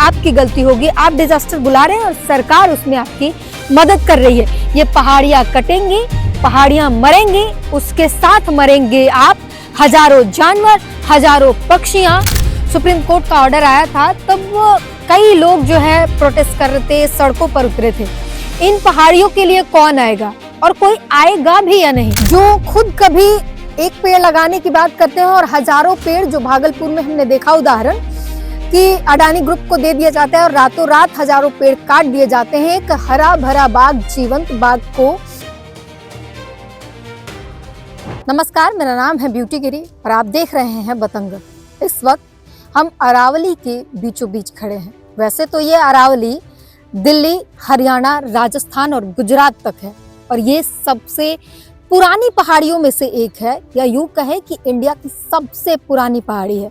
आपकी गलती होगी, आप डिजास्टर बुला रहे हैं और सरकार उसमें आपकी मदद कर रही है। ये पहाड़ियां कटेंगी, पहाड़ियां मरेंगी, उसके साथ मरेंगे आप, हजारों जानवर, हजारों पक्षियां। सुप्रीम कोर्ट का ऑर्डर आया था तब कई लोग जो है प्रोटेस्ट कर रहे थे, सड़कों पर उतरे थे। इन पहाड़ियों के लिए कौन आएगा और कोई आएगा भी या नहीं? जो खुद कभी एक पेड़ लगाने की बात करते हैं और हजारों पेड़, जो भागलपुर में हमने देखा उदाहरण कि अडानी ग्रुप को दे दिया जाता है और रातों रात हजारों पेड़ काट दिए जाते हैं एक हरा भरा बाग, जीवंत बाग को। नमस्कार, मेरा नाम है ब्यूटी गिरी और आप देख रहे हैं बतंगड़। इस वक्त हम अरावली के बीचों बीच खड़े हैं। वैसे तो ये अरावली दिल्ली, हरियाणा, राजस्थान और गुजरात तक है और ये सबसे पुरानी पहाड़ियों में से एक है, या यूं कहें कि इंडिया की सबसे पुरानी पहाड़ी है।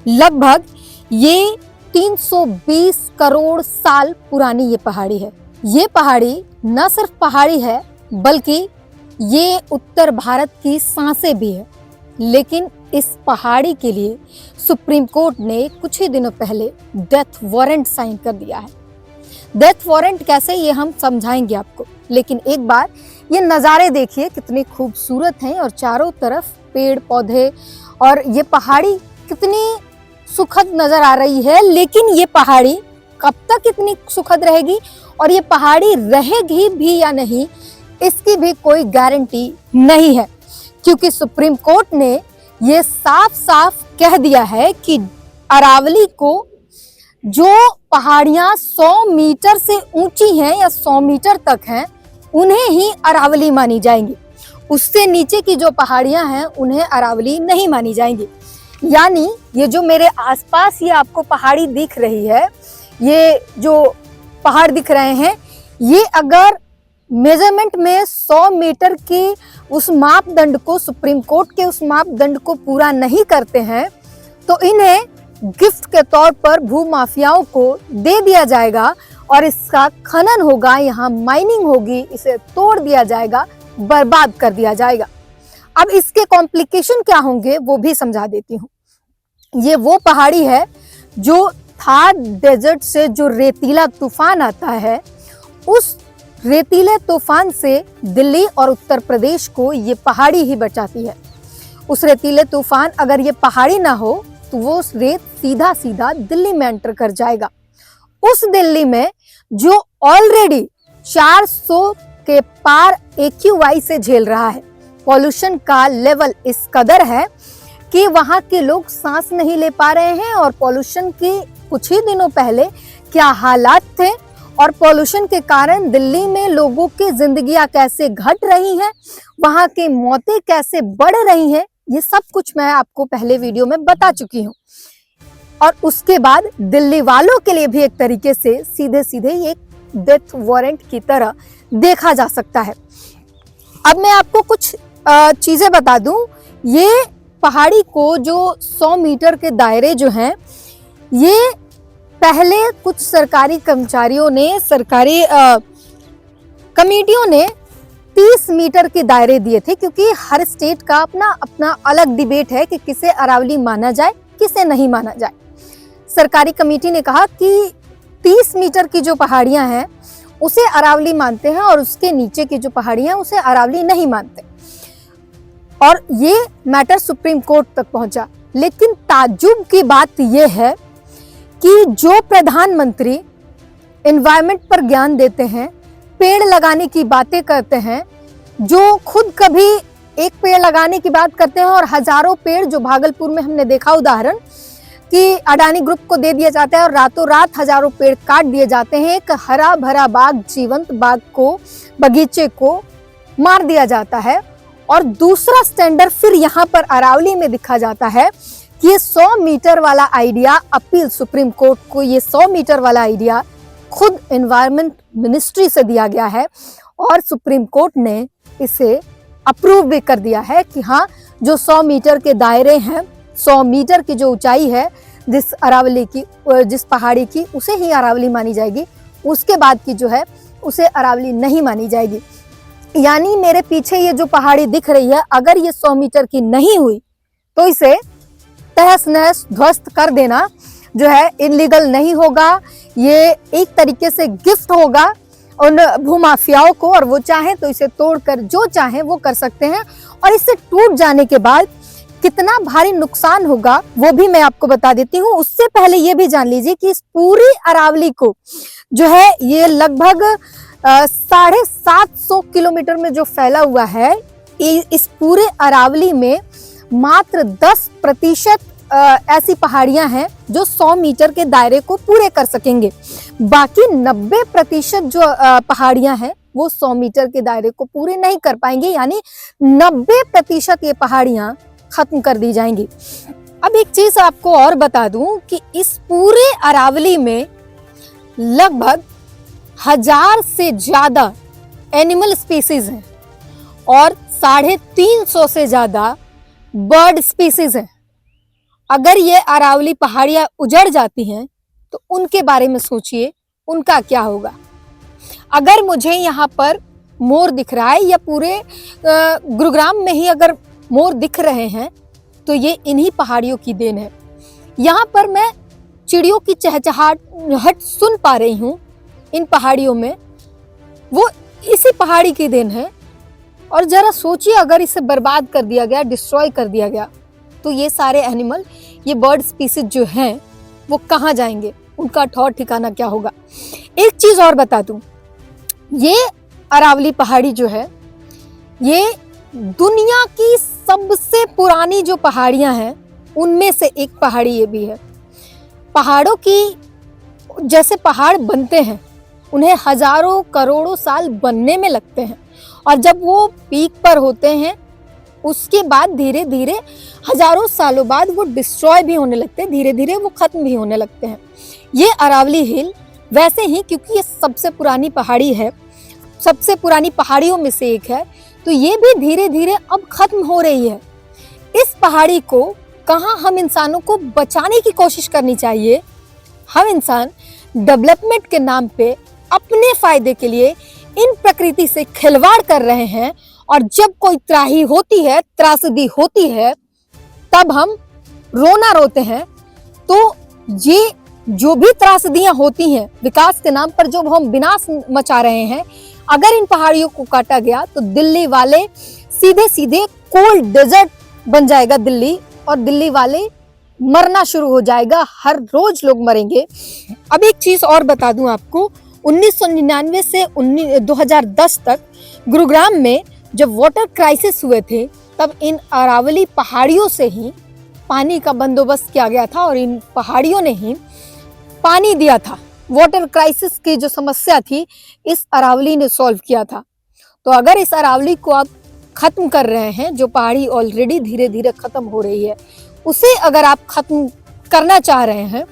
लगभग ये 320 करोड़ साल पुरानी ये पहाड़ी है। ये पहाड़ी न सिर्फ पहाड़ी है बल्कि ये उत्तर भारत की सांसें भी है। लेकिन इस पहाड़ी के लिए सुप्रीम कोर्ट ने कुछ ही दिनों पहले डेथ वारंट साइन कर दिया है। डेथ वारंट कैसे, ये हम समझाएंगे आपको, लेकिन एक बार ये नज़ारे देखिए कितने खूबसूरत हैं और चारों तरफ पेड़ पौधे और ये पहाड़ी कितनी सुखद नजर आ रही है। लेकिन ये पहाड़ी कब तक इतनी सुखद रहेगी और ये पहाड़ी रहेगी भी या नहीं, इसकी भी कोई गारंटी नहीं है, क्योंकि सुप्रीम कोर्ट ने ये साफ साफ कह दिया है कि अरावली को जो पहाड़ियां 100 मीटर से ऊंची हैं या 100 मीटर तक हैं उन्हें ही अरावली मानी जाएंगी। उससे नीचे की जो पहाड़ियां हैं उन्हें अरावली नहीं मानी जाएंगी। यानी ये जो मेरे आसपास ये आपको पहाड़ी दिख रही है, ये जो पहाड़ दिख रहे हैं, ये अगर मेजरमेंट में 100 मीटर की उस मापदंड को, सुप्रीम कोर्ट के उस मापदंड को पूरा नहीं करते हैं तो इन्हें गिफ्ट के तौर पर भूमाफियाओं को दे दिया जाएगा और इसका खनन होगा, यहाँ माइनिंग होगी, इसे तोड़ दिया जाएगा, बर्बाद कर दिया जाएगा। अब इसके कॉम्प्लिकेशन क्या होंगे वो भी समझा देती हूँ। ये वो पहाड़ी है जो थार डेजर्ट से जो रेतीला तूफान आता है, उस रेतीले तूफान से दिल्ली और उत्तर प्रदेश को ये पहाड़ी ही बचाती है। उस रेतीले तूफान, अगर ये पहाड़ी ना हो तो वो रेत सीधा सीधा दिल्ली में एंटर कर जाएगा। उस दिल्ली में जो ऑलरेडी 400 के पार AQI से झेल रहा है, पॉल्यूशन का लेवल इस कदर है कि वहां के लोग सांस नहीं ले पा रहे हैं। और पॉल्यूशन के कुछ ही दिनों पहले क्या हालात थे और पॉल्यूशन के कारण दिल्ली में लोगों की जिंदगियां कैसे घट रही हैं, वहां की मौतें कैसे बढ़ रही हैं, ये सब कुछ मैं आपको पहले वीडियो में बता चुकी हूँ। और उसके बाद दिल्ली वालों के लिए भी एक तरीके से सीधे सीधे ये डेथ वारंट की तरह देखा जा सकता है। अब मैं आपको कुछ चीजें बता दूं। ये पहाड़ी को जो 100 मीटर के दायरे जो हैं, ये पहले कुछ सरकारी कर्मचारियों ने, सरकारी कमेटियों ने 30 मीटर के दायरे दिए थे, क्योंकि हर स्टेट का अपना अपना अलग डिबेट है कि किसे अरावली माना जाए, किसे नहीं माना जाए। सरकारी कमेटी ने कहा कि 30 मीटर की जो पहाड़ियां हैं उसे अरावली मानते हैं और उसके नीचे की जो पहाड़ियां हैं उसे अरावली नहीं मानते। और ये मैटर सुप्रीम कोर्ट तक पहुंचा। लेकिन ताज्जुब की बात यह है कि जो प्रधानमंत्री एनवायरनमेंट पर ज्ञान देते हैं, पेड़ लगाने की बातें करते हैं, जो खुद कभी एक पेड़ लगाने की बात करते हैं और हजारों पेड़, जो भागलपुर में हमने देखा उदाहरण कि अडानी ग्रुप को दे दिया जाता है और रातों रात हजारों पेड़ काट दिए जाते हैं, एक हरा भरा बाग, जीवंत बाग को, बगीचे को मार दिया जाता है। और दूसरा स्टैंडर्ड फिर यहाँ पर अरावली में दिखा जाता है कि ये 100 मीटर वाला आइडिया, अपील सुप्रीम कोर्ट को, ये 100 मीटर वाला आइडिया खुद एनवायरनमेंट मिनिस्ट्री से दिया गया है और सुप्रीम कोर्ट ने इसे अप्रूव भी कर दिया है कि हाँ, जो 100 मीटर के दायरे हैं, 100 मीटर की जो ऊंचाई है जिस अरावली की, जिस पहाड़ी की, उसे ही अरावली मानी जाएगी। उसके बाद की जो है उसे अरावली नहीं मानी जाएगी। यानी मेरे पीछे ये जो पहाड़ी दिख रही है, अगर ये 100 मीटर की नहीं हुई तो इसे तहस नहस ध्वस्त कर देना जो है इनलीगल नहीं होगा, ये एक तरीके से गिफ्ट होगा उन भूमाफियाओं को, और वो चाहे तो इसे तोड़कर जो चाहे वो कर सकते हैं। और इससे टूट जाने के बाद कितना भारी नुकसान होगा वो भी मैं आपको बता देती हूँ। उससे पहले ये भी जान लीजिए कि इस पूरी अरावली को जो है ये लगभग 750 किलोमीटर में जो फैला हुआ है, इस पूरे अरावली में मात्र 10% ऐसी पहाड़ियां हैं जो 100 मीटर के दायरे को पूरे कर सकेंगे। बाकी 90% जो पहाड़ियां हैं वो 100 मीटर के दायरे को पूरे नहीं कर पाएंगे, यानी 90% ये पहाड़ियां खत्म कर दी जाएंगी। अब एक चीज आपको और बता दूं कि इस पूरे अरावली में लगभग 1000 से ज्यादा एनिमल स्पीसीज हैं और 350 से ज्यादा बर्ड स्पीसीज हैं। अगर ये अरावली पहाड़ियां उजड़ जाती हैं तो उनके बारे में सोचिए, उनका क्या होगा। अगर मुझे यहाँ पर मोर दिख रहा है या पूरे गुरुग्राम में ही अगर मोर दिख रहे हैं तो ये इन्हीं पहाड़ियों की देन है। यहाँ पर मैं चिड़ियों की चहचहाहट सुन पा रही हूँ इन पहाड़ियों में, वो इसी पहाड़ी की देन है। और जरा सोचिए अगर इसे बर्बाद कर दिया गया, डिस्ट्रॉय कर दिया गया, तो ये सारे एनिमल, ये बर्ड स्पीसीज जो हैं वो कहाँ जाएंगे, उनका ठौर ठिकाना क्या होगा। एक चीज और बता दूं, ये अरावली पहाड़ी जो है ये दुनिया की सबसे पुरानी जो पहाड़ियां हैं उनमें से एक पहाड़ी ये भी है। पहाड़ों की जैसे पहाड़ बनते हैं उन्हें हजारों करोड़ों साल बनने में लगते हैं, और जब वो पीक पर होते हैं उसके बाद धीरे धीरे हजारों सालों बाद वो डिस्ट्रॉय भी होने लगते हैं, धीरे धीरे वो खत्म भी होने लगते हैं। ये अरावली हिल वैसे ही, क्योंकि ये सबसे पुरानी पहाड़ी है, सबसे पुरानी पहाड़ियों में से एक है, तो ये भी धीरे धीरे अब खत्म हो रही है। इस पहाड़ी को कहाँ हम इंसानों को बचाने की कोशिश करनी चाहिए। हम इंसान डेवलपमेंट के नाम पे अपने फायदे के लिए इन प्रकृति से खिलवाड़ कर रहे हैं, और जब कोई त्राही होती है, त्रासदी होती है, तब हम रोना रोते हैं। तो ये जो भी त्रासदियां होती हैं विकास के नाम पर, जो हम विनाश मचा रहे हैं, अगर इन पहाड़ियों को काटा गया तो दिल्ली वाले सीधे सीधे कोल्ड डेजर्ट बन जाएगा दिल्ली, और दिल्ली वाले मरना शुरू हो जाएगा, हर रोज लोग मरेंगे। अब एक चीज और बता दूं आपको, 1999 से 2010 तक गुरुग्राम में जब वाटर क्राइसिस हुए थे, तब इन अरावली पहाड़ियों से ही पानी का बंदोबस्त किया गया था, और इन पहाड़ियों ने ही पानी दिया था। वाटर क्राइसिस की जो समस्या थी इस अरावली ने सॉल्व किया था। तो अगर इस अरावली को आप खत्म कर रहे हैं, जो पहाड़ी ऑलरेडी धीरे धीरे खत्म हो रही है, उसे अगर आप खत्म करना चाह रहे हैं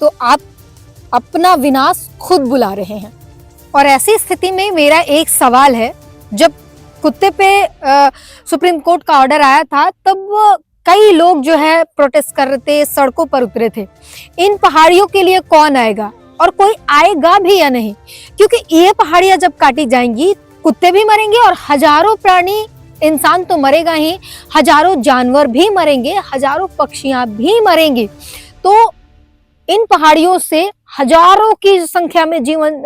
तो आप अपना विनाश खुद बुला रहे हैं। और ऐसी स्थिति में मेरा एक सवाल है, जब कुत्ते पे सुप्रीम कोर्ट का ऑर्डर आया था तब कई लोग जो है प्रोटेस्ट कर रहे थे, सड़कों पर उतरे थे। इन पहाड़ियों के लिए कौन आएगा, और कोई आएगा भी या नहीं, क्योंकि ये पहाड़ियां जब काटी जाएंगी कुत्ते भी मरेंगे और हजारों प्राणी, इंसान तो मरेगा ही, हजारों जानवर भी मरेंगे, हजारों पक्षियां भी मरेंगी। तो इन पहाड़ियों से हजारों की संख्या में जीवन,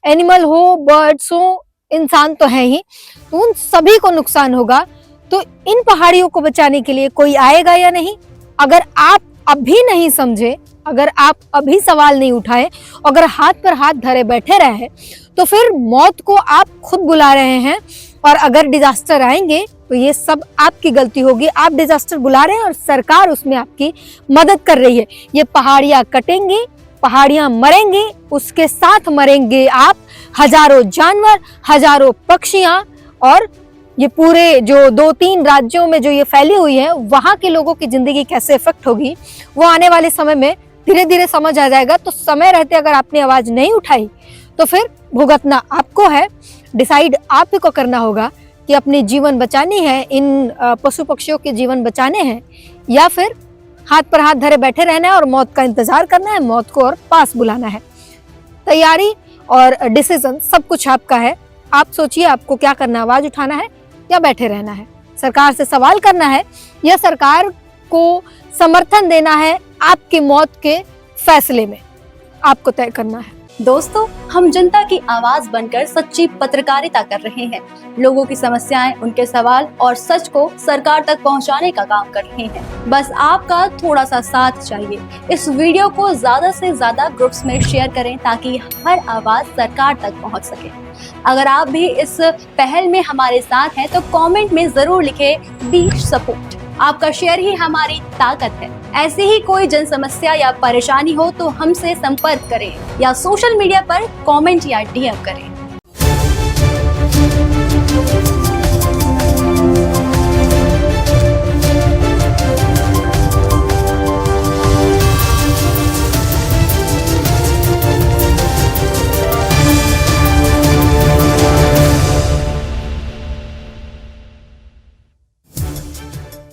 एनिमल हो, बर्ड्स हो, इंसान तो है ही, तो उन सभी को नुकसान होगा। तो इन पहाड़ियों को बचाने के लिए कोई आएगा या नहीं। अगर आप अभी नहीं समझे, अगर आप अभी सवाल नहीं उठाए, अगर हाथ पर हाथ धरे बैठे रहे, तो फिर मौत को आप खुद बुला रहे हैं। और अगर डिजास्टर आएंगे तो ये सब आपकी गलती होगी। आप डिजास्टर बुला रहे हैं और सरकार उसमें आपकी मदद कर रही है। ये पहाड़ियां कटेंगी, पहाड़ियां मरेंगी, उसके साथ मरेंगे आप, हजारों जानवर, हजारों पक्षियां, और ये पूरे जो 2-3 राज्यों में जो ये फैली हुई है वहां के लोगों की जिंदगी कैसे इफेक्ट होगी वो आने वाले समय में धीरे धीरे समझ आ जाएगा। तो समय रहते अगर आपने आवाज नहीं उठाई तो फिर भुगतना आपको है। डिसाइड आप ही को करना होगा कि अपने जीवन बचानी है, इन पशु पक्षियों के जीवन बचाने हैं, या फिर हाथ पर हाथ धरे बैठे रहना है और मौत का इंतजार करना है, मौत को और पास बुलाना है। तैयारी और डिसीजन सब कुछ आपका है। आप सोचिए आपको क्या करना है, आवाज उठाना है या बैठे रहना है, सरकार से सवाल करना है या सरकार को समर्थन देना है आपकी मौत के फैसले में आपको तय करना है। दोस्तों, हम जनता की आवाज बनकर सच्ची पत्रकारिता कर रहे हैं। लोगों की समस्याएं, उनके सवाल और सच को सरकार तक पहुंचाने का काम कर रहे हैं। बस आपका थोड़ा सा साथ चाहिए। इस वीडियो को ज्यादा से ज्यादा ग्रुप्स में शेयर करें ताकि हर आवाज सरकार तक पहुंच सके। अगर आप भी इस पहल में हमारे साथ हैं तो कमेंट में जरूर लिखें बी सपोर्ट। आपका शेयर ही हमारी ताकत है। ऐसी ही कोई जन समस्या या परेशानी हो तो हमसे संपर्क करें या सोशल मीडिया पर कमेंट या डीएम करें।